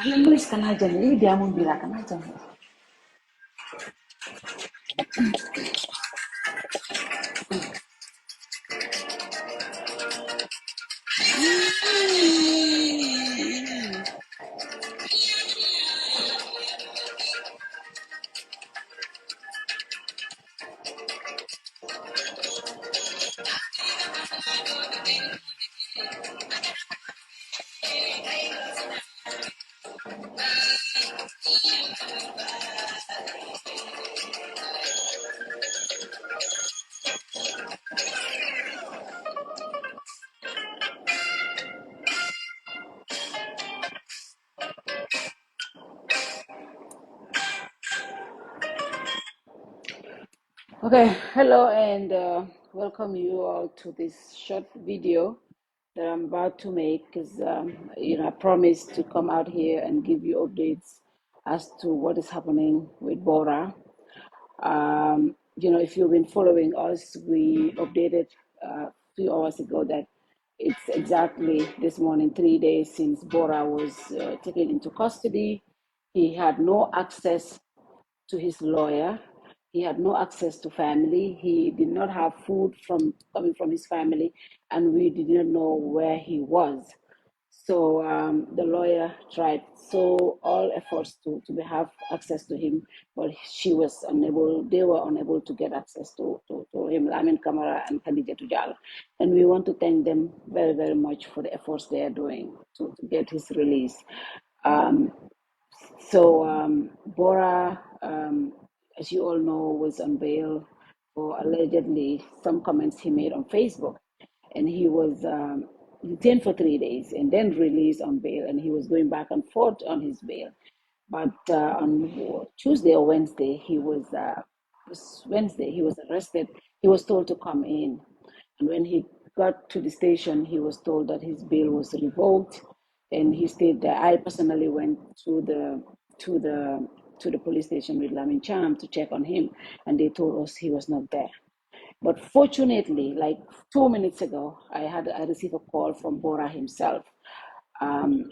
Menuliskan aja nih, dia mau bilangkan aja nih. Okay, hello and welcome you all to this short video that I'm about to make because I promised to come out here and give you updates as to what is happening with Bora. If you've been following us, we updated a few hours ago that it's exactly this morning, 3 days since Bora was taken into custody. He had no access to his lawyer. He had no access to family. He did not have food coming from his family, and we did not know where he was. So the lawyer tried so all efforts to have access to him, but she was unable. They were unable to get access to him. Lamin Kamara and Khadija Tujal, and we want to thank them very very much for the efforts they are doing to get his release. Um, so Bora, as you all know, was on bail for allegedly some comments he made on Facebook, and he was detained for 3 days and then released on bail, and he was going back and forth on his bail. But on Tuesday or Wednesday, he was arrested. He was told to come in, and when he got to the station, he was told that his bail was revoked, and he stayed there. I personally went to the to the police station with Lamin Cham to check on him, and they told us he was not there. But fortunately, like 2 minutes ago, I received a call from Bora himself. Um,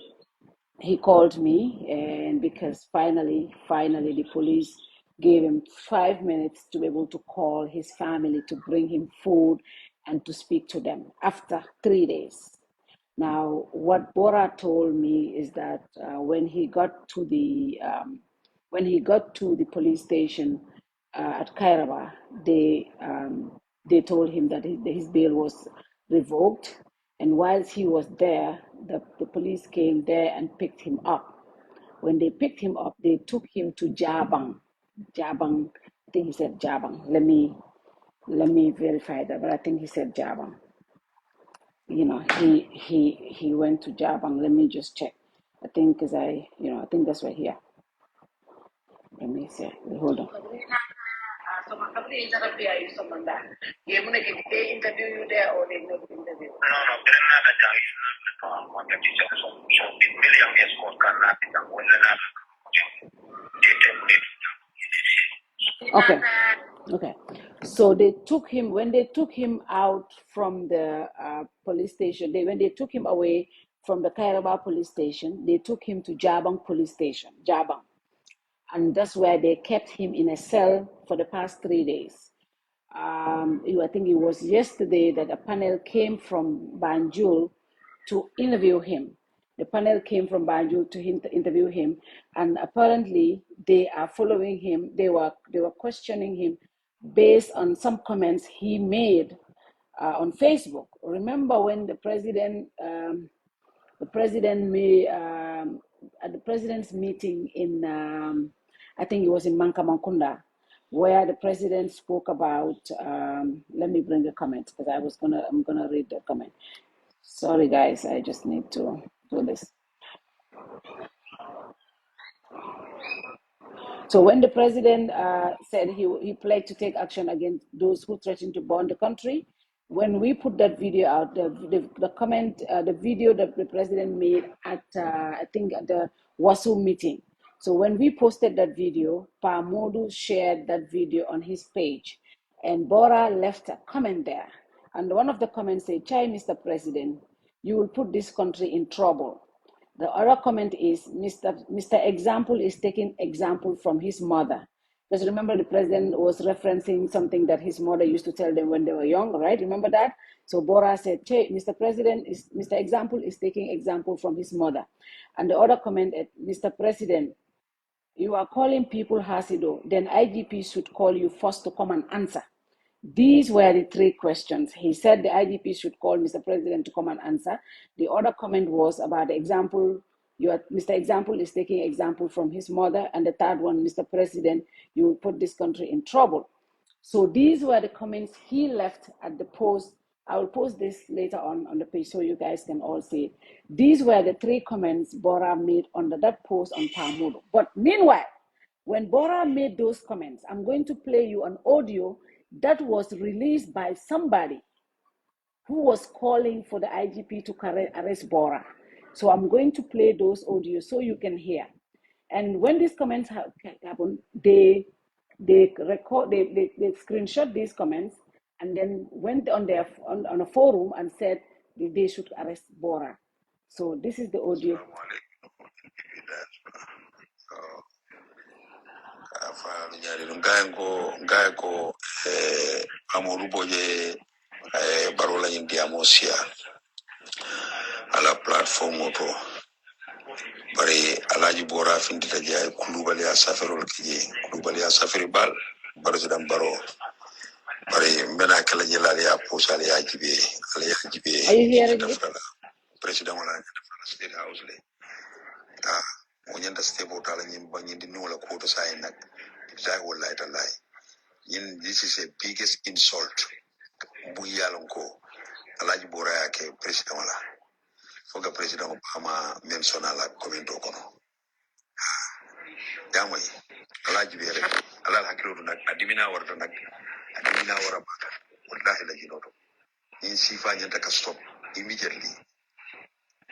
he called me, and because finally the police gave him 5 minutes to be able to call his family to bring him food and to speak to them after 3 days. Now, what Bora told me is that when he got to the police station at Kairaba, they told him that his bail was revoked, And whilst he was there, the police came there and picked him up. When they picked him up, they took him to Jabang. Jabang, I think he said Jabang. Let me verify that, but I think he said Jabang. He went to Jabang. Let me just check. I think because I think that's right here. Let me see. Hold on. So my company is not pay you someone that. You want to get the interview you there or they never interview? No, they're not a guy. So million years for Okay. So they took him when they took him out from the police station. When they took him away from the Kairaba police station, they took him to Jabang police station, Jabang, and that's where they kept him in a cell for the past 3 days. I think it was yesterday that a panel came from Banjul to interview him. The panel came from Banjul to interview him, and apparently they are following him. They were questioning him based on some comments he made on Facebook. Remember when the president made at the president's meeting in I think it was in Mankamakunda, where the president spoke about let me bring the comment because I'm gonna read the comment. Sorry guys, I just need to do this. So when the president said he pledged to take action against those who threaten to burn the country, when we put that video out, the comment, the video that the president made at I think at the WASU meeting. So when we posted that video, Pa Modu shared that video on his page, and Bora left a comment there. And one of the comments said, "Chai, Mr. President, you will put this country in trouble." The other comment is Mr. Example is taking example from his mother. Because remember the president was referencing something that his mother used to tell them when they were young, right? Remember that? So Bora said, Mr. Example is taking example from his mother. And the other comment, Mr. President, you are calling people Hasido, then IGP should call you first to come and answer. These were the 3 questions. He said the IGP should call Mr. President to come and answer. The other comment was about the example. Mr. Example is taking example from his mother. And the third one, Mr. President, you will put this country in trouble. So these were the comments he left at the post. I will post this later on the page so you guys can all see it. These were the 3 comments Bora made under that post on Pamudo. But meanwhile, when Bora made those comments, I'm going to play you an audio that was released by somebody who was calling for the IGP to arrest Bora. So I'm going to play those audios so you can hear. And when these comments happen, they screenshot these comments and then went on a forum and said they should arrest Bora. So this is the audio. Barola India Mosia ala platform moto bari alaji Bora findita jay kulubali asaferol kije kulubali asaferi bal president baro bari mena kala jilali ya posali ya jibe ala ya jibe Are you hearing it? President wala state house le wonyanda stable tala nyimba nyindi nola ko to say nak jay wallahi tallahi this is a biggest insult bu yalonko alaji Bora yake president wala foga president Obama mention ala komento kono jamay alaji be rek alal hakilo nak adimina warta nak adimina wara baka wallahi la jinoto in sifa nyanta ka stop immediately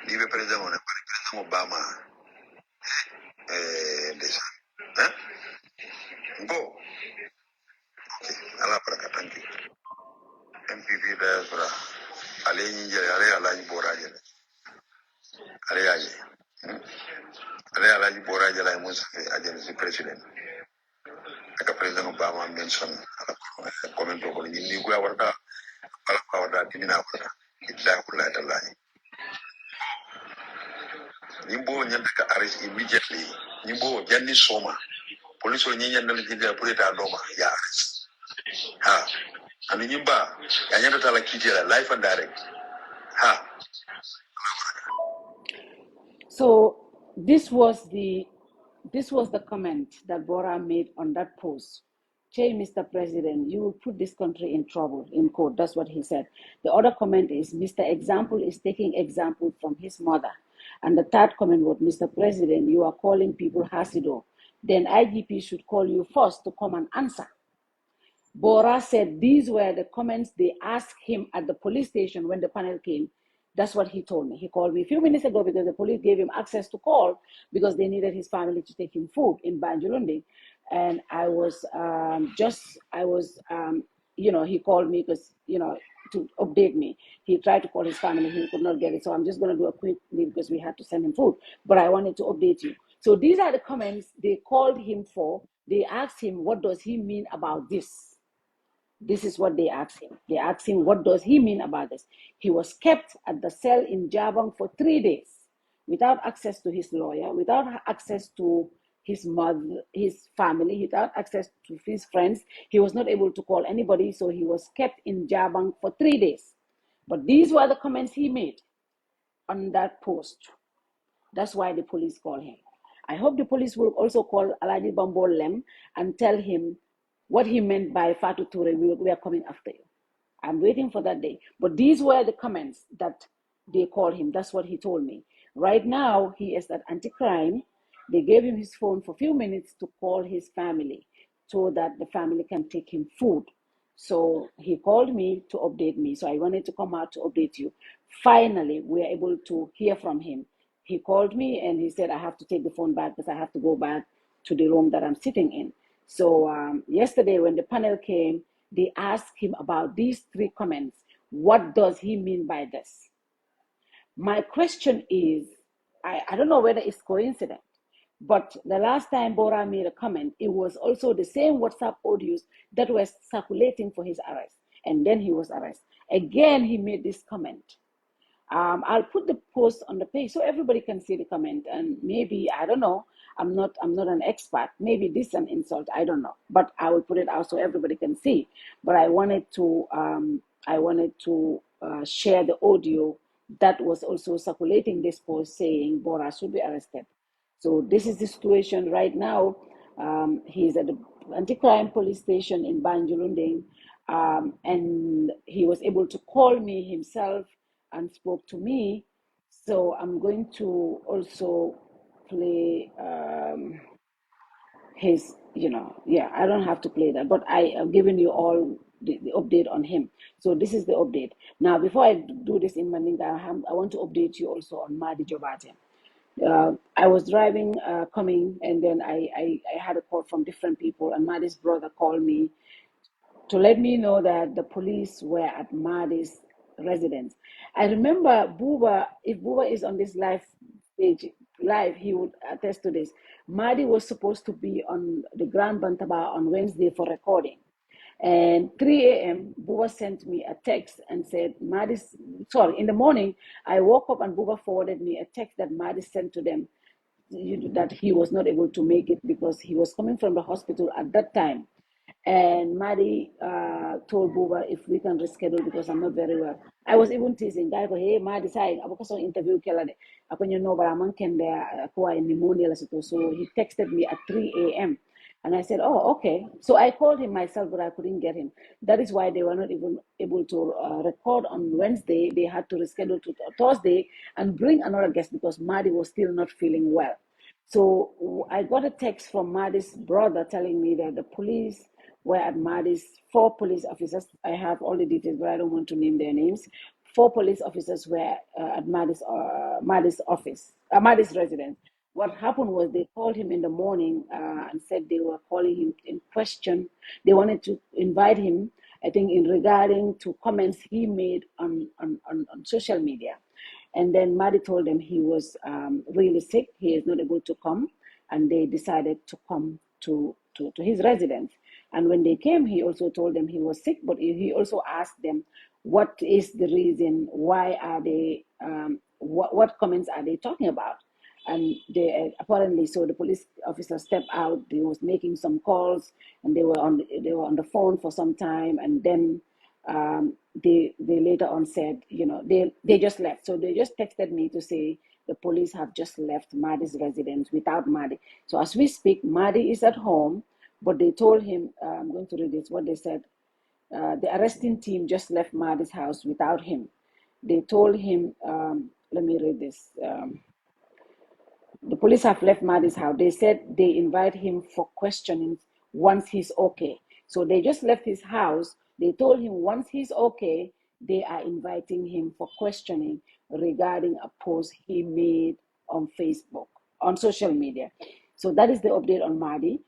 ni be president on president Obama desa go okay ala baraka thank you MPP da sura ale nyinje ale alaji Bora jele ale yaje ale alaji Bora jele musa agency president aka president Obama mention ala comment ko ni ko warta ala ko warta timina warta illa kullahi tallahi nimbo nyanda ka arrest immediately nimbo janni soma police o nyi nyanda le pour eta doma ya arrest ha ani nyimba ya nyanda tala kitela life and direct ha So this was the comment that Bora made on that post. Che, Mr. President, you will put this country in trouble, in quote. That's what he said. The other comment is Mr. Example is taking example from his mother. And the third comment was, Mr. President, you are calling people Hasido. Then IGP should call you first to come and answer. Bora said these were the comments they asked him at the police station when the panel came. That's what he told me. He called me a few minutes ago because the police gave him access to call because they needed his family to take him food in Banjulundi. And he called me because, to update me. He tried to call his family, he could not get it. So I'm just going to do a quick leave because we had to send him food. But I wanted to update you. So these are the comments they called him for. They asked him, what does he mean about this? This is what they asked him. They asked him, what does he mean about this? He was kept at the cell in Jabang for 3 days without access to his lawyer, without access to his mother, his family, without access to his friends. He was not able to call anybody, so he was kept in Jabang for 3 days. But these were the comments he made on that post. That's why the police call him. I hope the police will also call Alaji Bambo Lem and tell him what he meant by Fatu Ture, we are coming after you. I'm waiting for that day. But these were the comments that they called him. That's what he told me. Right now, he is at anti-crime. They gave him his phone for a few minutes to call his family so that the family can take him food. So he called me to update me. So I wanted to come out to update you. Finally, we are able to hear from him. He called me and he said, I have to take the phone back because I have to go back to the room that I'm sitting in. So yesterday when the panel came, they asked him about these 3 comments. What does he mean by this? My question is, I don't know whether it's coincidence, but the last time Bora made a comment, it was also the same WhatsApp audios that were circulating for his arrest. And then he was arrested. Again, he made this comment. I'll put the post on the page so everybody can see the comment. And maybe, I don't know, I'm not an expert. Maybe this is an insult. I don't know. But I will put it out so everybody can see. But I wanted to share the audio that was also circulating this post saying Bora should be arrested. So this is the situation right now. He's at the anti-crime police station in Banjulunding, and he was able to call me himself and spoke to me. So I'm going to also play his, I don't have to play that, but I have given you all the update on him. So this is the update. Now, before I do this in Mandinka, I want to update you also on Madi Jobarteh. I was driving, coming, and then I had a call from different people, and Madi's brother called me to let me know that the police were at Madi's residence. I remember Buba, if Buba is on this live, he would attest to this. Madi was supposed to be on the Grand Bantaba on Wednesday for recording. And 3 a.m., Buba sent me a text and said, in the morning, I woke up and Buba forwarded me a text that Madi sent to them that he was not able to make it because he was coming from the hospital at that time. And Madi told Buba if we can reschedule because I'm not very well. I was even teasing guy, hey, Madi say, I'm going interview Kelade. Upon you know, but I'm in pneumonia. So he texted me at 3 a.m. And I said, oh, okay. So I called him myself, but I couldn't get him. That is why they were not even able to record on Wednesday. They had to reschedule to Thursday and bring another guest because Madi was still not feeling well. So I got a text from Madi's brother telling me that the police were at Madi's, 4 police officers. I have all the details, but I don't want to name their names. 4 police officers were at Madi's office, Madi's residence. What happened was they called him in the morning and said they were calling him in question. They wanted to invite him, I think, in regarding to comments he made on social media. And then Madi told them he was really sick. He is not able to come. And they decided to come to his residence. And when they came, he also told them he was sick, but he also asked them, what is the reason? Why are they, what comments are they talking about? And they apparently, so the police officer stepped out. He was making some calls, and they were on the phone for some time, and then They later on said, they just left. So they just texted me to say the police have just left Madi's residence without Madi. So as we speak, Madi is at home, but they told him, I'm going to read this, what they said. The arresting team just left Madi's house without him. They told him, let me read this. The police have left Madi's house. They said they invite him for questioning once he's okay. So they just left his house. They told him once he's okay, they are inviting him for questioning regarding a post he made on Facebook, on social media. So that is the update on Madi.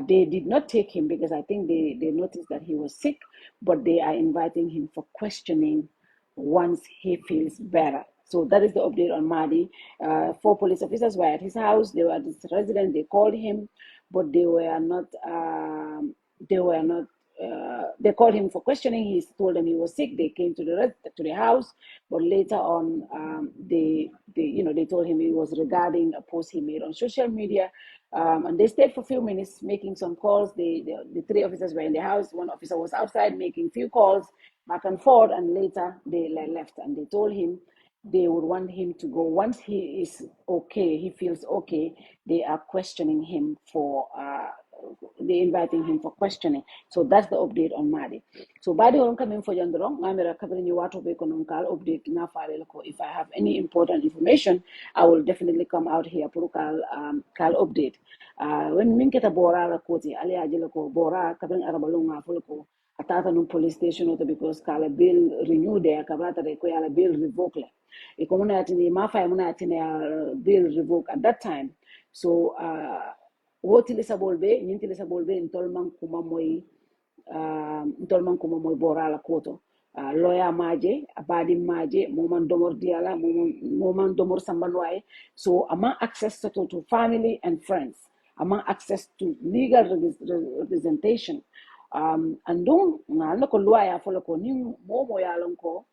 They did not take him because I think they noticed that he was sick, but they are inviting him for questioning once he feels better. So that is the update on Madi. 4 police officers were at his house. They were at his residence. They called him, but they were not. They were not. They called him for questioning. He told them he was sick. They came to the house, but later on, they told him it was regarding a post he made on social media, and they stayed for a few minutes making some calls. The 3 officers were in the house. 1 officer was outside making few calls back and forth, and later they left, and they told him they would want him to go once he is okay, he feels okay. They are questioning him for they inviting him for questioning. So that's the update on Madi. So by the way, coming for Yandro, I'm covering you what update na file. If I have any important information, I will definitely come out here for call update. When minketa Bora la koti ali ajelo ko Bora covering arabalunga fulko atata no police station auto because kala bill renew there kabata de ko yala bill revoke le. E komuna atini mafa muna atini bill revoke at that time. So wotili sabolbe nyintili sabolbe ntolman kuma moy Bora la koto. Lawyer maje abadi maje moman domor diala moman domor sambalwaye. So ama access to family and friends, ama access to legal representation. And don't na ko lawyer follow ko ni momo yalon ko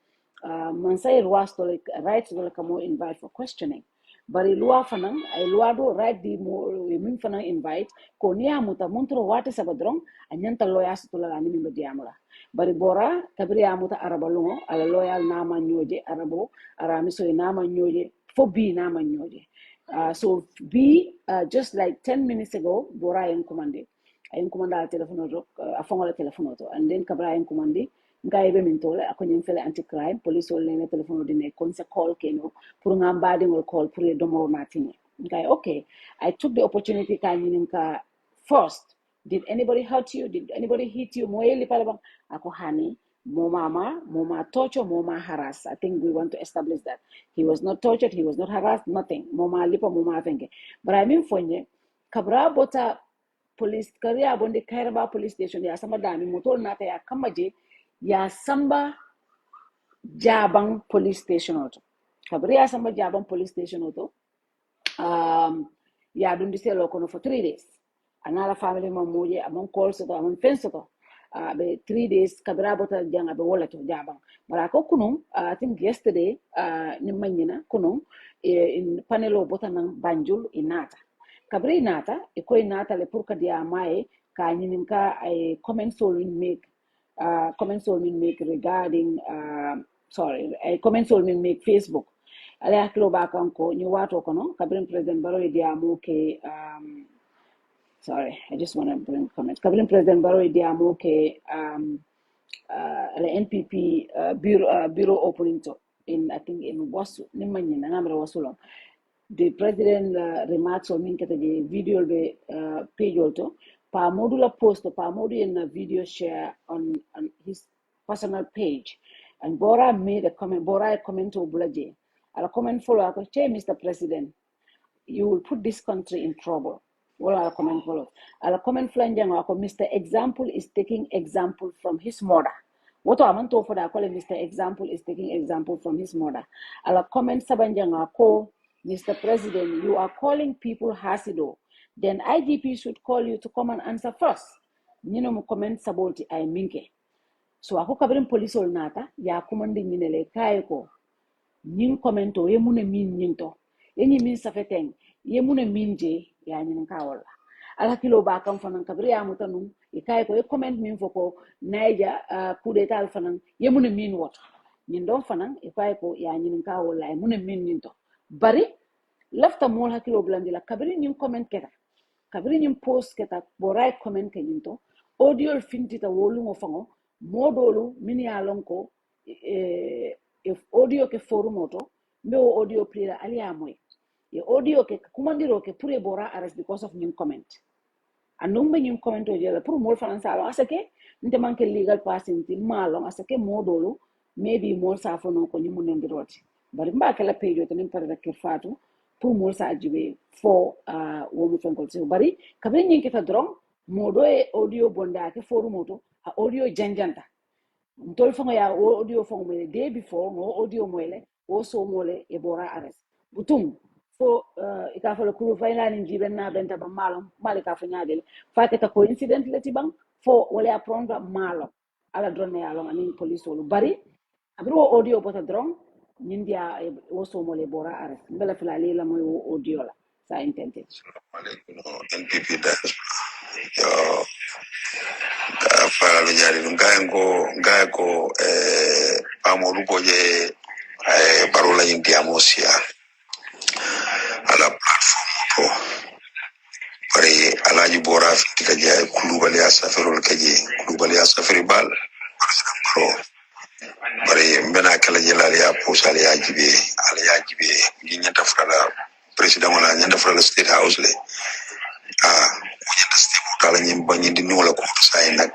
mansay ruas to like rights will come invite for questioning. Bari luwa fanang ay luwa do right di mo min fanang invite ko niya muta montro wate sabadrong anyanta loya situla la ni mediamula. Bari Bora kabri amuta arabalungo ala loyal nama nyoje arabo aramiso nama nyoje for B nama nyoje. So B just like 10 minutes ago Bora yang commanded ayun kumanda telefono to afongola telefono to and then kabra ayun kumandi ngai be min tole akonyin fele anti crime police wol ne telefono dine konse call keno pour ngamba ngol call pour domo matini ngai okay. I took the opportunity ka nyininka first, did anybody hurt you, did anybody hit you moyeli palabang ako hani moma torture moma harass. I think we want to establish that he was not tortured, he was not harassed, nothing moma lipa moma fenge. But I mean fonye kabra bota police career bonde Kairaba police station ya samba dami motor nata ya kamaje ya samba Jabang police station auto kabri ya samba Jabang police station auto ya dundi se lokono for 3 days anala family mamoje amon calls to amon fence to be 3 days kabra bota janga be wala to Jabang bara ko kunun I think yesterday ni manyina kunun in panelo bota nang Banjul inata kabri nata e koy nata le pour que dia mai ka nyinin ka ay comments will make regarding comments will make Facebook ala aklo ba kan ko ni wato kono kabri president baro dia mo ke sorry I just want to bring comments kabri president baro dia mo ke the NPP bureau opening to in I think in Wasu nimanyina ngamra Wasulong. The president remarks on min kata the video be page also pa modula post pa modu in a video share on his personal page and Bora made a comment. Bora comment to Bulaje a comment follow ako che Mr. President, you will put this country in trouble. Well, I'll comment follow. I'll comment flanjang ako Mr. Example is taking example from his mother. What I want to for that call Mr. Example is taking example from his mother. I'll comment sabanjang ako Mr. President, you are calling people hasido. Then IGP should call you to come and answer first. Nino mo comment saboti ay minke. So ako kabrin police ol nata ya kumandi minele kay ko. Nin commento ye mune min ninto. Ye ni min safeteng ye mune min je ya nyin kawala. ala kilo ba kam fanan kabri amuta num e kay ko e comment min foko naija coup d'état fanan yemune min wota ñin don fanan e kay ko ya ñin ka wala mune min ñin to bari lafta mol hakilo blandi la kabri ñin comment keta kabri ñin post keta bo right comment ke ñin to audio fintita wolu ngo fango modolu min ya lon ko if audio ke forum oto mbe o audio plira ali amoy e audio ke kumandiro ke pour bora arrest because of ñin comment anum be ñin comment o jela pour mol fanan sa asake nte manke legal passing til malon asake modolu maybe mol sa fono ko ñimu nendiroti bari mba kala page to nim parda ke fatu pour mol sa jibe fo wo mu fenkol se bari kabri ñin kita dron modo e audio bonda ke forum oto a audio janjanta ntol fango ya o audio fango mo day before mo audio mo le o so mo le e bora arrest butum fo ika fo kulu fayna ni jiben na benta ba malom malika fa nyaadel fa ke ta coincident le ti bang fo wala apprendre malo ala drone ya lo ani police wolu bari abro audio bota drone nyindia o so mo le bora arrest mbela fila le la mo audio la sa intended NPP da yo para lo nyari ngai ko amolu boje parola india mosia ala platform to pare alaji bora fitika jay kulubali asaferol kaje kulubali asaferi bal pro pare mbena kala jelali ya posali ya jibe ala ya jibe nyanta fala president wala nyanta fala state house le nyanta stable kala nyimba nyindi nola ko sai nak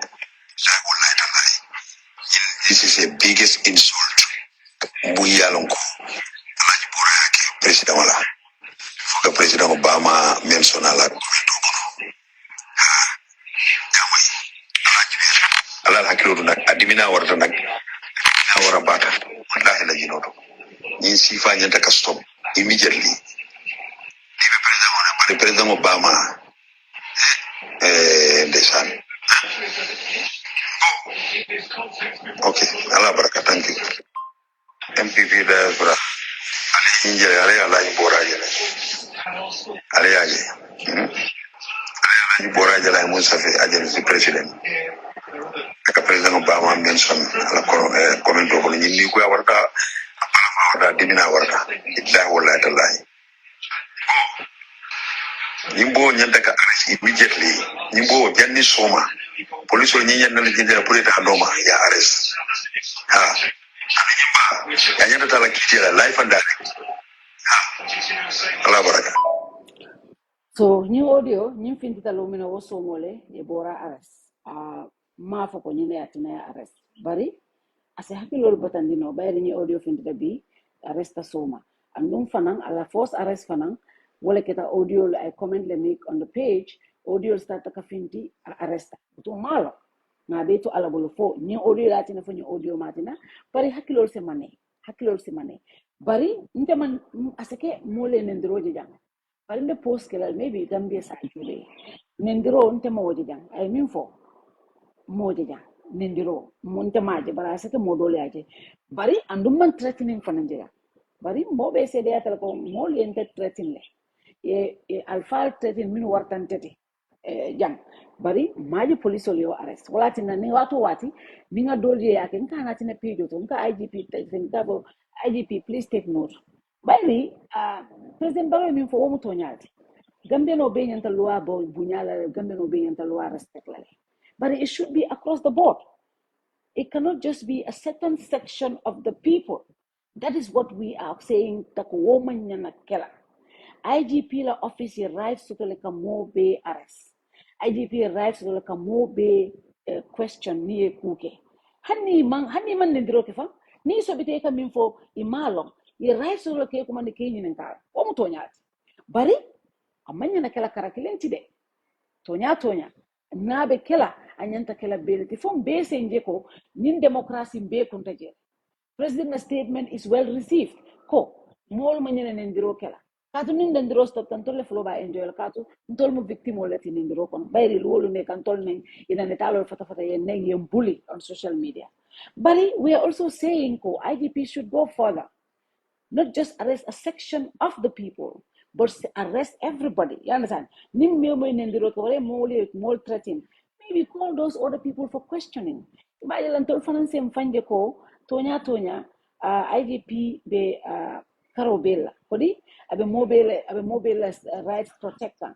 wallahi tallahi this is the biggest insult buyalonko alaji bora yake president wala foka president Obama mention ala ala hakilo nak adimina warta nak awara bata wallahi la jinodo ni sifa nyanta ka stop immediately the president Obama ndesan okay ala baraka thank you MPP da bra ali injere ala bora jele ali aje ali bora jele mo safi aje si president aka president Obama mention ala comment ko ni ni ko warta ala warta dimina warta illa wallahi tallahi nimbo nyanda ka arrest immediately nimbo janni soma police ni nyanda ni jinda pour eta doma ya arrest ani nimba ya nyanda tala kitira life and direct ala baraka so ni audio ni fintita lumina wo somole e bora arrest ma fo ko nyine atina arrest bari ase hakilol batandino bayri ni audio fintita bi arresta soma andum fanan ala force arrest fanan wala kita audio I comment le make on the page audio start ka finti arresta to malo na be to ala bolo fo ni audio latina fo ni audio matina bari hakilol se mane bari nte man asake mole nendroje jang bari nde post kala maybe gambia sa jule nendro nte moje jang I mean fo moje jang nendiro monte maje bara asake modole aje bari andum man threatening fananje bari mobe se de atal ko mol ente threatening le alfa threatening min wartantete jang bari maji police yo arrest wala tinna ni wati ninga dolje yake nka tina page to nka IGP tabo IGP please take note bari president baro min fo womu tonyati gambe no be nyanta loi bo bunyala gambe no be nyanta loi respect lale but it should be across the board. It cannot just be a certain section of the people. That is what we are saying. Tako woman yana kela. IGP la office arrives to like a more be arrest. IGP arrives to like a more be question ni kuke. Hani man nindiro kefa. Ni so bite ka minfo imalong. Arrives to like kuma ni kenyi nka. Omu tonyati. Bari amanya na kela karakilenti de. Tonya. Nabe kela anyanta kela beliti from base njeko nin democracy be kuntaje president statement is well received ko mol manyene ndiro kela katu nin ndiro stop tantole flow ba enjoy katu ntol mu victim wala tin ndiro kon bayri lolu ne kantol ne ina ne talo fata ye ne yem bully on social media but we are also saying ko IGP should go further, not just arrest a section of the people, but arrest everybody. You understand? Nim me mo nendiro ko more threatening. Maybe call those other people for questioning. Ba yalan tol fanan sem fanje ko tonya IGP be karo bela. Kodi abe mobile rights protector.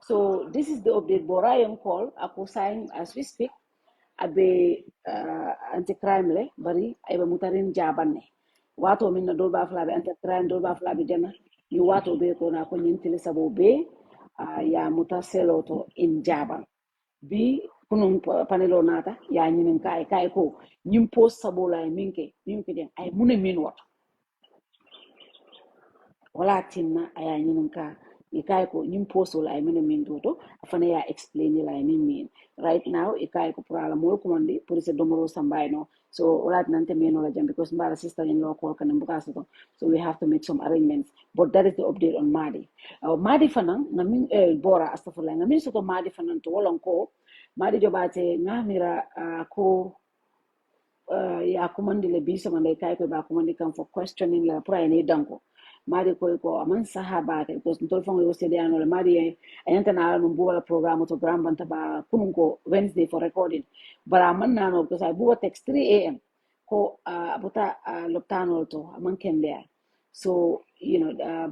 So this is the update. Bora call ako sign as we speak abe anti crime le bari ay ba mutarin jabanne wato min na dol ba flabe anti crime dol ba flabe jana you wato be ko na ko nyintili sabo be ya mutaselo to in jaban bi kunun panelo nata ya nyimin kai ko nyim post sabo la minke den ay mune min wat wala tinna aya nyinin ka ikai ko nyim posto la min min doto afana ya explain la min right now ikai ko prala mol ko mandi pour se domoro sambay no so wala nante meno la jam because mbara sister in law ko kan mbukaso to so we have to make some arrangements but that is the update on Madi Madi fanan ngamin Bora astaghfirullah ngamin so to Madi fanan to wolon ko Madi Jobarteh ngamira ko ya kumandi le bisa manda kai ko ba kumandi kan for questioning la pra ni danko mari ko aman sahaba ke ko ntol fon yo sede ano le mari ayanta na no buwa program to gram banta ba kunun ko Wednesday for recording bara man na no ko sai buwa text 3 a.m. ko abuta loptano to aman ken there so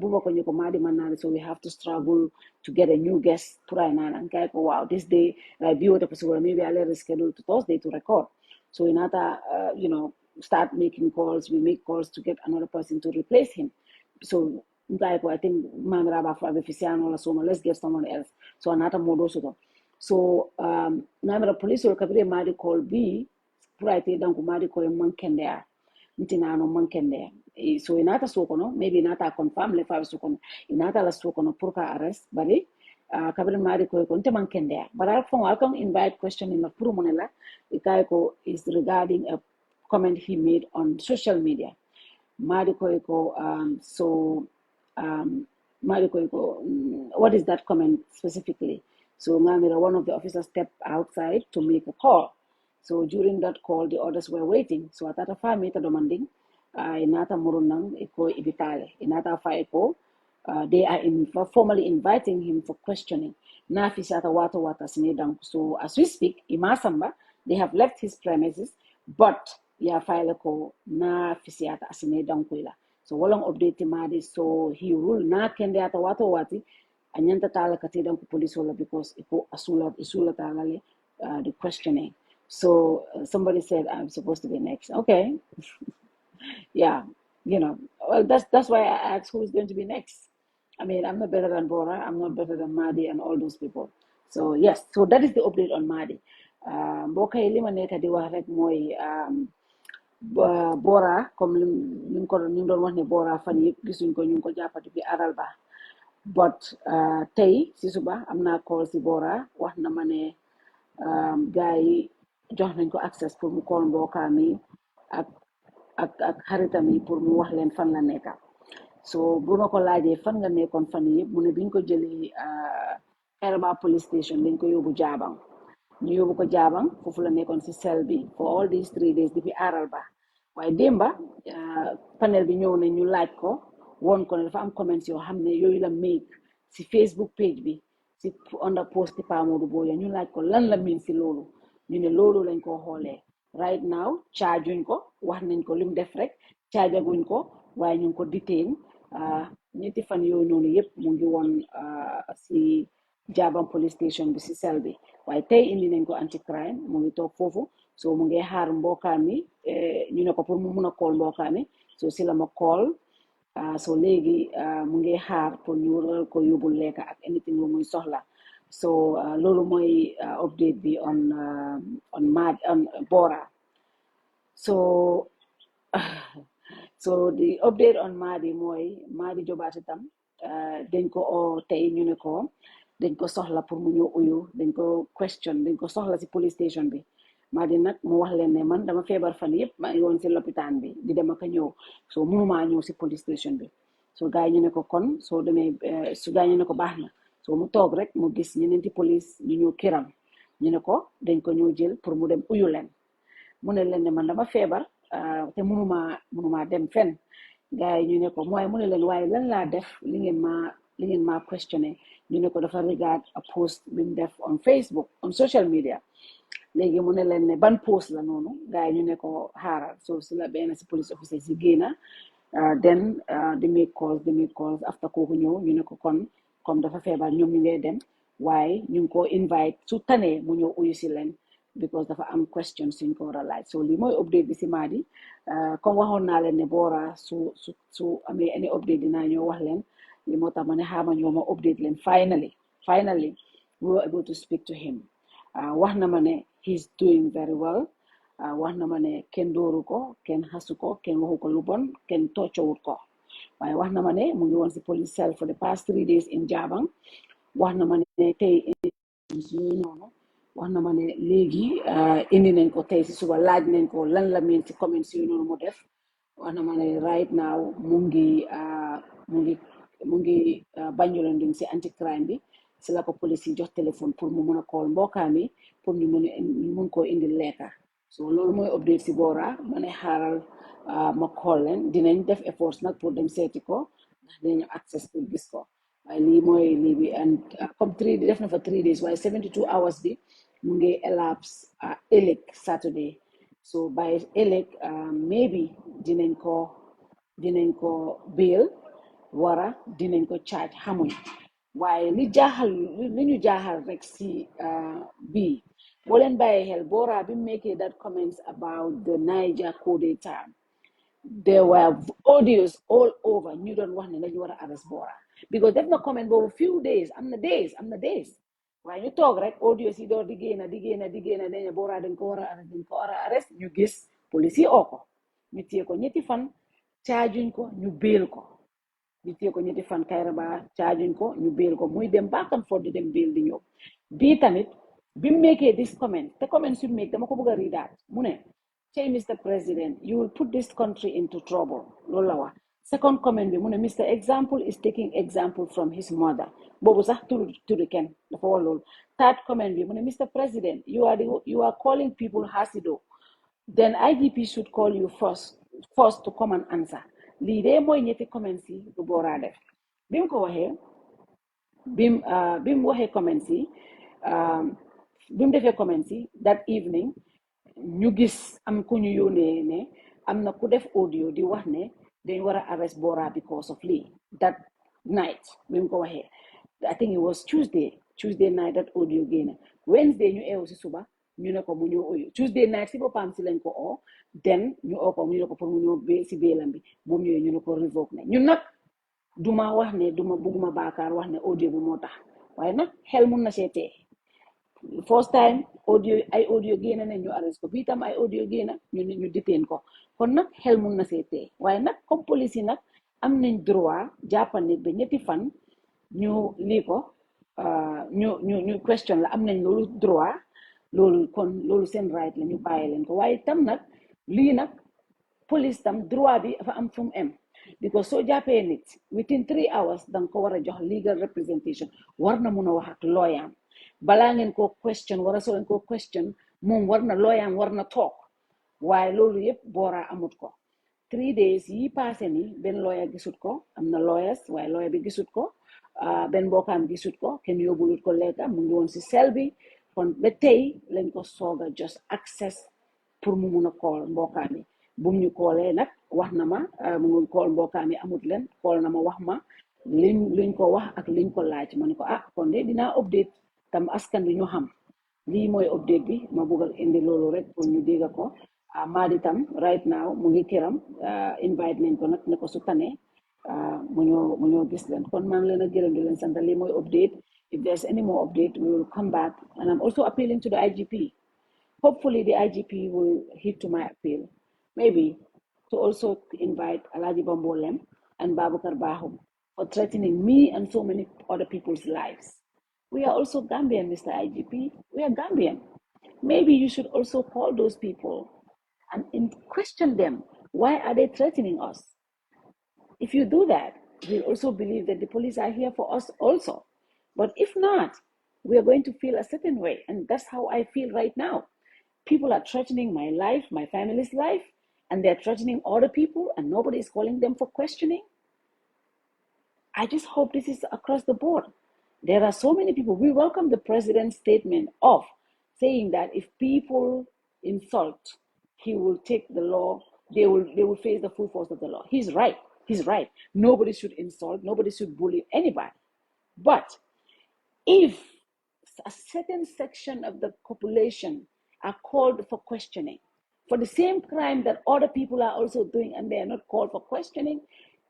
buba ko nyoko madi man na so we have to struggle to get a new guest pra na nan kai ko wow this day like biwa to possible maybe I'll reschedule to Thursday to record. So in other, start making calls. We make calls to get another person to replace him. So I think let's get someone else. So another model so namira police or kabire madi call B purite dan kumadi call mankende ntina no mankende so inata sokono maybe inata confirm le fa sokono inata la sokono purka arrest bari kabir mari ko konte mankende but I from welcome invite question in the purmonela ikaiko is regarding a comment he made on social media mari ko mari ko what is that comment specifically so ngamira one of the officers stepped outside to make a call so during that call the others were waiting so atata fa meta demanding inata murunang iko ibitale inata fa iko they are formally inviting him for questioning. Na fisata wata wata sinedang. So as we speak, imasamba, they have left his premises, but ya file ko na fisiata sinedang kuila. So walang update Madi, so he ruled na kende ata wata wati, anyanta tala katidang ko police wala because iko isula talale the questioning. So somebody said I'm supposed to be next. Okay. Yeah, well, that's why I asked who is going to be next. I mean, I'm not better than Bora, I'm not better than Madi and all those people. So yes, so that is the update on Madi. Boka ilima neka di wax rek moy Bora comme lim ko nim doon wax ne Bora fan yëpp gisuñ ko ñu ko jappati bi aral ba but tey si suba am naa call si Bora wax na ma ne gars yi jox nañ ko access pour mu call mbokkaam yi ak xaritam yi pour mu wax leen fan la nekka so bu ma ko laajee fan nga nekkoon fan yëpp mu ne biñ ko jëlee Kairaba police station dañ ko yóbbu jaabang ñu yóbbu ko jaabang foofu la nekkoon si cell bi for all these 3 days depuis aaral ba waaye démba panel bi ñëw ne ñu laaj ko woon ko ne dafa am comments yoo xam ne yooyu la make si Facebook page bi si under post Pa Modou Boya ñu laaj ko lan la mean si loolu ñu ne loolu lañ ko xoolee right now chargeuñ ko wax nañ ko lim def rek chargeaguñ ko waaye ñu ngi ko detain ñetti fan yooyu noonu yëpp mu ngi woon si Jabang police station bi si cell bi waaye tey indi nañ ko anti crime mu ngi toog foofu so mu ngi xaar mbokkaam mi ñu ne ko pour mu mun a call mbokkaam mi so si la ma call so léegi mu ngi xaar pour ñu waral ko yóbbul lekka ak anything lu muy soxla so loolu mooy update bi on Bora so so the update on Madi Jobarteh tam dañ ko oo tey ñu ne ko dañ ko soxla pour mu ñëw uyu dañ ko question dañ ko soxla si police station bi Madi nag mu wax leen ne man dama feebar fan yëpp maa ngi woon si lopitaan bi di dem ak a ñëw so mënumaa ñëw si police station bi so gars yi ñu ne ko kon soo demee su gars yi ñu ne ko baax na so mu toog rek mu gis ñeneenti police ñu ñëw kiram ñu ne ko dañ ko ñëw jël pour mu dem uyu leen mu ne leen ne man dama feebar te mënumaa dem fenn gars yi ñu ne ko mooy mu ne leen waaye lan laa def li ngeen ma li ngeen maa questionné ñu ne ko dafa regard a post bi mu def on Facebook on social media léegi mu ne leen ne ban post la noonu gars yi ñu ne ko xaaral so si la benn si police officer si génna then di make calls after kooku ñëw ñu ne ko kon comme dafa feebar ñoom ñu ngee dem waaye ñu ngi ko invite su tanee mu ñëw uyu si leen because dafa am question suñ ko war a laaj so lii mooy update bi si Madi comme waxoon naa leen ne Bora su amee any update dinaa ñëw wax leen li moo tax ma ne xaama ñoo ma update leen finally we were able to speak to him wax na ma ne he's doing very well wax na ma ne kenn dóoru ko kenn xasu ko kenn waxu ko lu bon kenn toccowut ko waaye wax na ma ne mu ngi woon si police cell for the past 3 days in Jabang wax na ma ne tey yooyu noonu wax na ma ne léegi indi nañ ko tey si suba laaj nañ ko lan la meen si comments yooyu noonu mu def wax na ma ne right now mu ngi Banjulanding si anti crime bi si la ko police yi jox téléphone pour mu mun a call mbokkaam yi pour ñu mun koo indi lekka so loolu mooy update si Bora ma ne xaaral ma call leen dinañ def efforts nag pour dem seeti ko ndax dinañu access pour gis ko waaye lii mooy lii bi and comme def na fa 3 days waaye 72 hours bi mu ngi elapse ëllëg Saturday so by ëllëg maybe dinañ ko bail wara dinañ ko charge xamuñ waaye li ñu jaaxal rek si bii boo leen bàyyi xel Bora bi making that comments about the Niger coup d'etat there were audios all over ñu doon wax ne dañu war a arrest Bora because def na comment boobu few days am na days waaye ñu toog rek audios yi door di génn dañu Bora dañ ko war a arrest ñu gis police yi oo ko ñu téye ko ñetti fan caajuñ ko ñu béel ko ñu téye ko ñetti fan Kairaba caajuñ ko ñu béel ko muy dem back and forth di dem béel di ñëw bii tamit bi mu make this comment te comment su make dama ko bëgg a riidaat mu ne say Mr. President you will put this country into trouble loolu la wax second comment bi mu ne Mr. Example is taking example from his mother boobu sax turi kenn dafa wax loolu third comment bi mu ne Mr. President you are calling people hasido then IGP should call you first to come and answer lii de mooy ñetti comments yi bu Bora def bi mu ko waxee bi mu waxee comments yi bi mu defee comments yi that evening ñu gis am ku ñu yónnee ne am na ku def audio di wax ne dañ war a arrest Bora because of lii that night bi mu ko waxee I think it was Tuesday night that audio génn Wednesday ñu eewu si suba ñu ne ko mu ñëw uyu Tuesday night si boppam si lañ ko oo den ñu oo ko ñu ne ko pour mu ñëw si béelam bi bu mu ñëwee ñu ne ko revoke ne ñun nag duma wax ne bugguma baakaar wax ne audio bi moo tax waaye nag xel mun na seetee first time audio génn ne ñu arrest ko bii tam ay audio génn ñu detain ko kon nag xel mun na seetee waaye nag comme police yi nag am nañ droit jàppal nit ba ñetti fan ñu lii ko ñu question la am nañ loolu droit loolu seen right la ñu bàyyi leen ko waaye tam nag lii nag police tam droit bi dafa am fu mu em because soo jàppee nit within 3 hours danga ko war a jox legal representation war na mun a wax ak lawyer balaa ngeen ko question wala soo leen ko question moom lawyer war na toog waaye loolu yëpp Bora amut ko 3 days yi passé ni benn lawyer gisut ko am na lawyers waaye lawyer bi gisut ko benn mbokkaam gisut ko kenn yóbbulut ko lekka mu ngi woon si sel bi kon ba tey lañ ko sooga just access pour mu mun a call mbokkaam yi bum ñu koolee nag wax na ma mu ngi call mbokkaam yi amut leen call na ma wax ma liñ ko wax ak liñ ko laaj ma ne ko kon de dinaa update tam askan bi ñu xam lii mooy update bi ma bëgg indi loolu rek pour ñu dégg ko Madi tam right now mu ngi këram invite nañ ko nag ne ko su tane mu ñoo gis leen kon maa ngi leen a gërëm di leen sant lii mooy update if there's any more update we will come back and I'm also appealing to the IGP hopefully the IGP will heed to my appeal maybe to also invite Alaji Bambolem and Babukar Bahum for threatening me and so many other people's lives. We are also Gambian, Mr. IGP. We are Gambian. Maybe you should also call those people and question them. Why are they threatening us? If you do that, we'll also believe that the police are here for us also. But if not, we are going to feel a certain way. And that's how I feel right now. People are threatening my life, my family's life, and they're threatening other people, and nobody is calling them for questioning. I just hope this is across the board. There are so many people. We welcome the president's statement of saying that if people insult, he will take the law. They will face the full force of the law. He's right. He's right. Nobody should insult. Nobody should bully anybody. But if a certain section of the population are called for questioning for the same crime that other people are also doing and they are not called for questioning,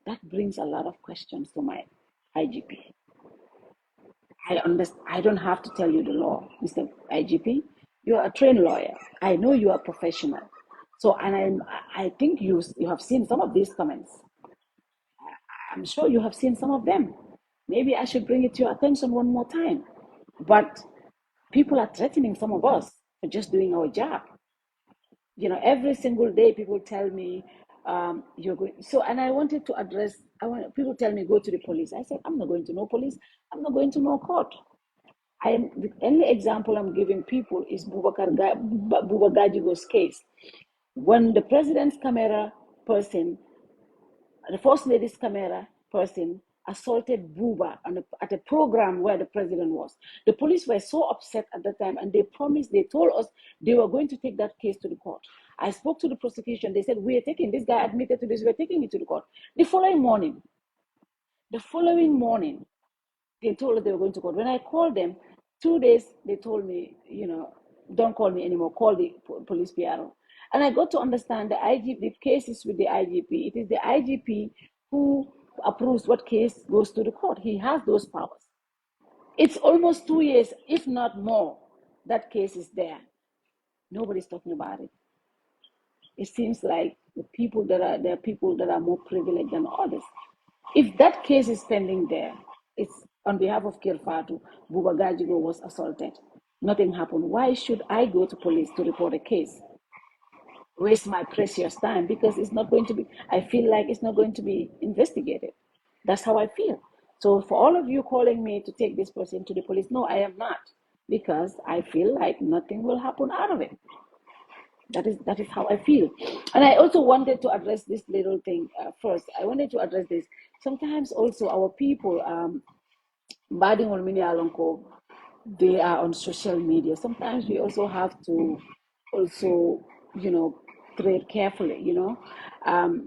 that brings a lot of questions to my IGP. I understand. I don't have to tell you the law, Mr. IGP. You are a trained lawyer. I know you are professional. So, and I think you have seen some of these comments. I'm sure you have seen some of them. Maybe I should bring it to your attention one more time. But people are threatening some of us for just doing our job. Every single day people tell me, you're going. So, and I wanted to address, people tell me, go to the police. I said, I'm not going to no police. I'm not going to no court. The only example I'm giving people is Buba Gajigo's case. When the president's camera person, the first lady's camera person assaulted Buba at a program where the president was. The police were so upset at the time and they told us they were going to take that case to the court. I spoke to the prosecution. They said, we are taking, this guy admitted to this, we're taking it to the court. The following morning, they told us they were going to court. When I called them, 2 days, they told me, don't call me anymore, call the police PRO. And I got to understand the case is with the IGP. It is the IGP who approves what case goes to the court. He has those powers. It's almost 2 years, if not more, that case is there. Nobody's talking about it. It seems like there are people that are more privileged than others. If that case is pending there, it's on behalf of Kirfatu, Buba Gajigo was assaulted. Nothing happened. Why should I go to police to report a case? Waste my precious time because I feel like it's not going to be investigated. That's how I feel. So for all of you calling me to take this person to the police, no, I am not, because I feel like nothing will happen out of it. That is how I feel. And I also wanted to address this little thing first. I wanted to address this. Sometimes also our people, they are on social media. Sometimes we also have to also, tread carefully,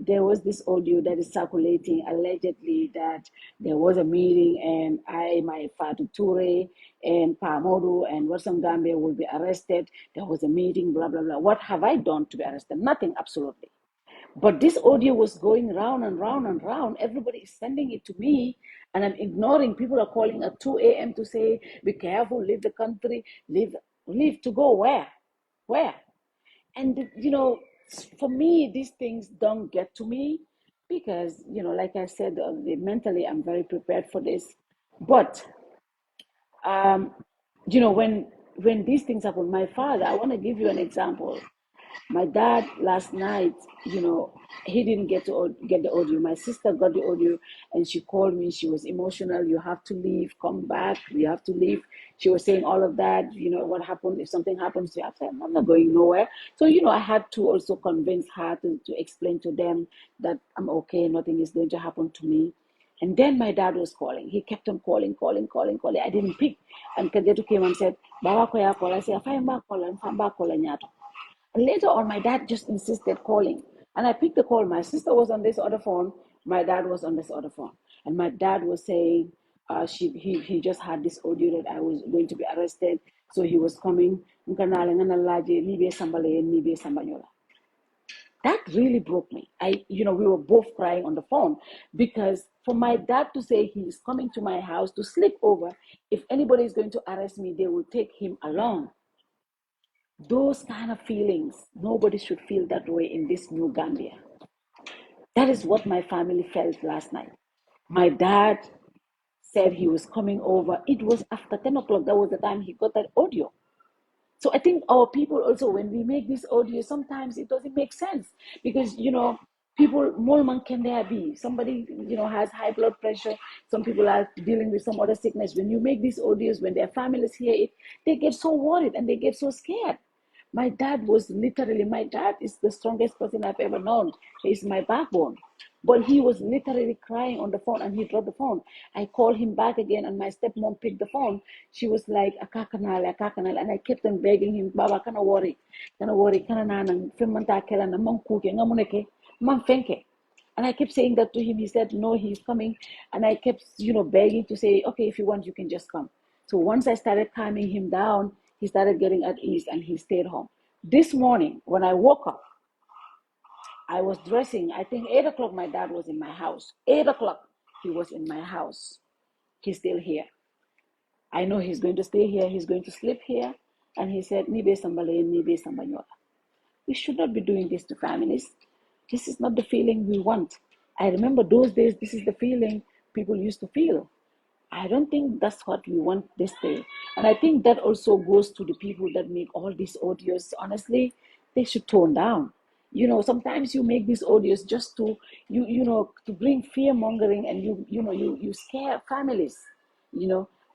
there was this audio that is circulating allegedly that there was a meeting and my Fatu Ture and Pamodu and Watson Gambia will be arrested. There was a meeting, blah, blah, blah. What have I done to be arrested? Nothing, absolutely. But this audio was going round and round and round. Everybody is sending it to me, and I'm ignoring. People are calling at 2 a.m. to say, be careful, leave the country, leave to go where? Where? And, for me, these things don't get to me because, like I said, mentally, I'm very prepared for this. But, when these things happen, my father, I want to give you an example. My dad last night, he didn't get the audio. My sister got the audio and she called me. She was emotional. You have to leave, come back. You have to leave. She was saying all of that. What happened if something happens to you? I said, I'm not going nowhere. So, I had to also convince her to explain to them that I'm okay. Nothing is going to happen to me. And then my dad was calling. He kept on calling. I didn't pick. And Kadetu came and said, Baba ko ya call. I said, I'm back calling. And later on, my dad just insisted calling. And I picked the call. My sister was on this other phone. My dad was on this other phone. And my dad was saying he just had this audio that I was going to be arrested. So he was coming. That really broke me. We were both crying on the phone because for my dad to say he's coming to my house to sleep over, if anybody is going to arrest me, they will take him along. Those kind of feelings, nobody should feel that way in this new Gambia. That is what my family felt last night. My dad said he was coming over. It was after 10 o'clock. That was the time he got that audio. So I think our people also, when we make this audio, sometimes it doesn't make sense because, people, more man can there be. Somebody, has high blood pressure. Some people are dealing with some other sickness. When you make these audios, when their families hear it, they get so worried and they get so scared. My dad is the strongest person I've ever known. He's my backbone. But he was literally crying on the phone and he dropped the phone. I called him back again and my stepmom picked the phone. She was like, akakanal, akakanal. And I kept on begging him, Baba, kana worry, kana nanang, femanta kela na mangkuke, ngamuneke, mamfenke. And I kept saying that to him. He said, no, he's coming. And I kept, begging to say, okay, if you want, you can just come. So once I started calming him down, he started getting at ease and he stayed home. This morning, when I woke up, I was dressing. I think 8 o'clock, my dad was in my house. 8 o'clock, he was in my house. He's still here. I know he's going to stay here. He's going to sleep here. And he said, Nibe Sambale, Nibe Sambanyola. We should not be doing this to families. This is not the feeling we want. I remember those days, this is the feeling people used to feel. I don't think that's what we want this day. And I think that also goes to the people that make all these audios. Honestly, they should tone down. Sometimes you make these audios just to to bring fear mongering and you scare families.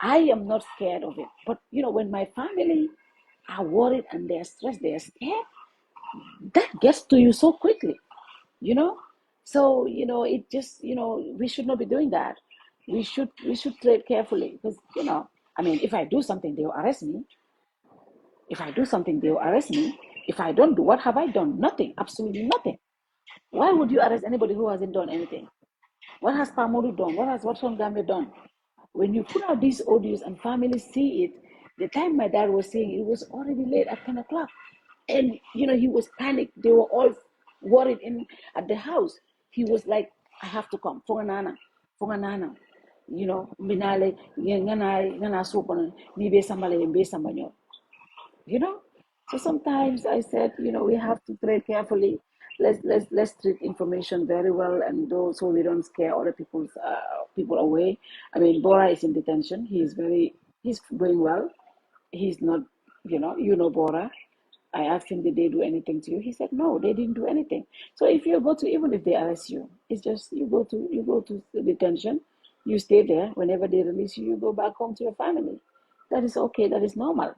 I am not scared of it. But when my family are worried and they're stressed, they're scared, that gets to you so quickly, you know so it just we should not be doing that. We should tread carefully because I mean, if I do something, they'll arrest me. If I don't do, what have I done? Nothing, absolutely nothing. Why would you arrest anybody who hasn't done anything? What has Pamodu done? What has Watson Gambe done? When you put out these audios and families see it, the time my dad was saying it was already late at 10 o'clock. And, he was panicked. They were all worried in at the house. He was like, I have to come. Fonganana, fonganana. Binale, ngana sopo, ni be samale, be sambanyo you know so sometimes I said, we have to tread carefully. Let's treat information very well, and so we don't scare other people away. I mean, Bora is in detention. He's doing well. He's not, Bora. I asked him, did they do anything to you? He said, no, they didn't do anything. So if you go to, even if they arrest you, it's just you go to the detention, you stay there. Whenever they release you, you go back home to your family. That is okay. That is normal.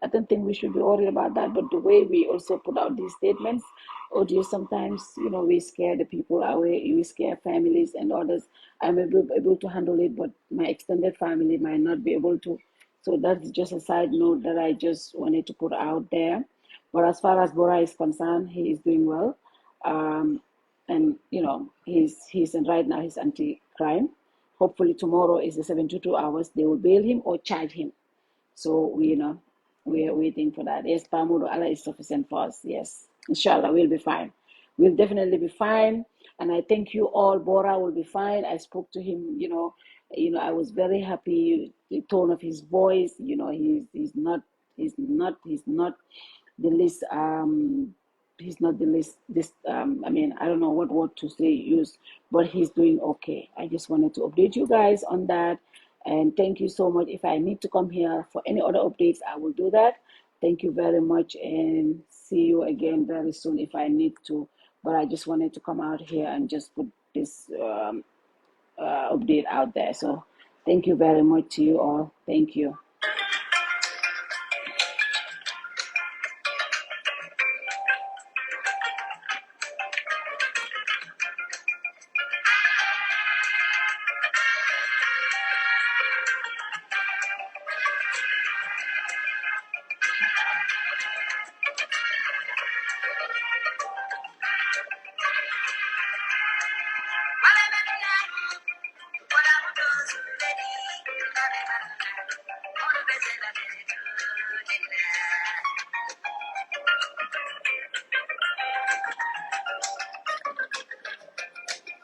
I don't think we should be worried about that. But the way we also put out these statements, audio, sometimes, we scare the people away, we scare families and others. I'm able to handle it, but my extended family might not be able to. So that's just a side note that I just wanted to put out there. But as far as Bora is concerned, he is doing well. And he's in right now, he's anti-crime. Hopefully tomorrow is the 72 hours. They will bail him or charge him. So we are waiting for that. Yes, Pamudu, Allah is sufficient for us. Yes, inshallah, we'll be fine. We'll definitely be fine. And I thank you all. Bora will be fine. I spoke to him. I was very happy. The tone of his voice. He's not the least he's not the least this I mean, I don't know what word to say use, but he's doing okay. I just wanted to update you guys on that. And thank you so much. If I need to come here for any other updates, I will do that. Thank you very much, and see you again very soon if I need to. But I just wanted to come out here and just put this update out there. So thank you very much to you all. Thank you.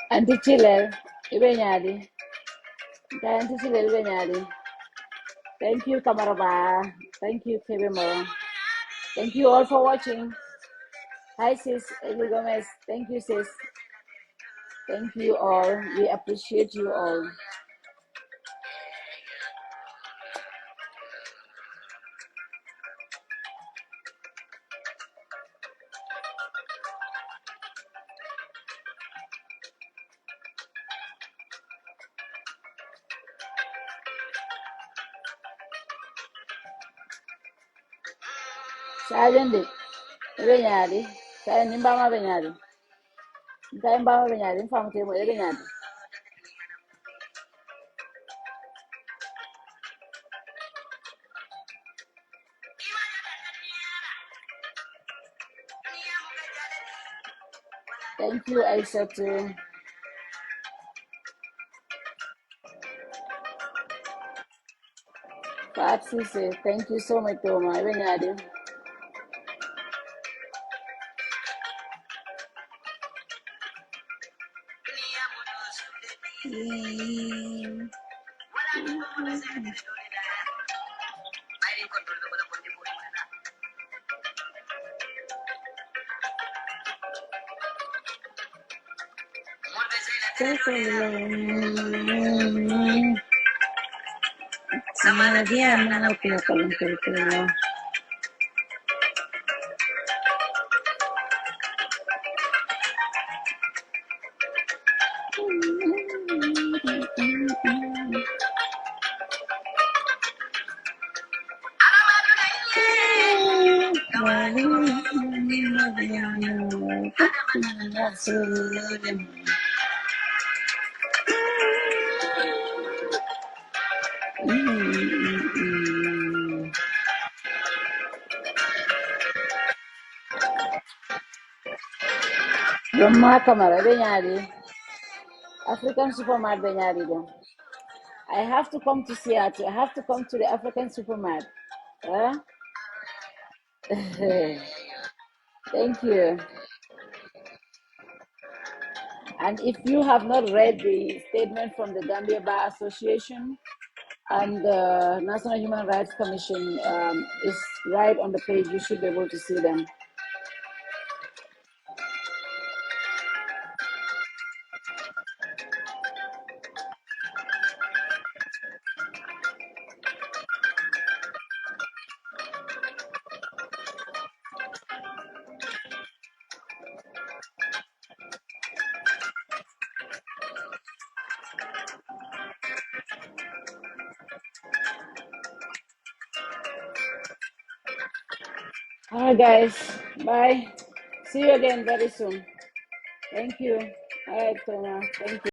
Auntie Chile, Ibenyadi. Auntie Chile, Ibenyadi. Thank you, Kamaraba. Thank you, Kebemo. Thank you all for watching. Hi, sis, Eli Gomez. Thank you, sis. Thank you all. We appreciate you all. Sajendi, Ibenyadi. Sajendi, Mbama Benyadi. Kaya ba mo benyadi, fam ke mo benyadi. Thank you, Aisha too. Papsi say, thank you so much, Toma. Benyadi. Sama dia mana punya kalung kelima. Rumah kamar benyadi. African supermarket benyadi dong. I have to come to Seattle. I have to come to the African supermarket. Huh? Thank you. And if you have not read the statement from the Gambia Bar Association and the National Human Rights Commission, is right on the page. You should be able to see them. All right, guys. Bye. See you again very soon. Thank you. All right, Toma. Thank you.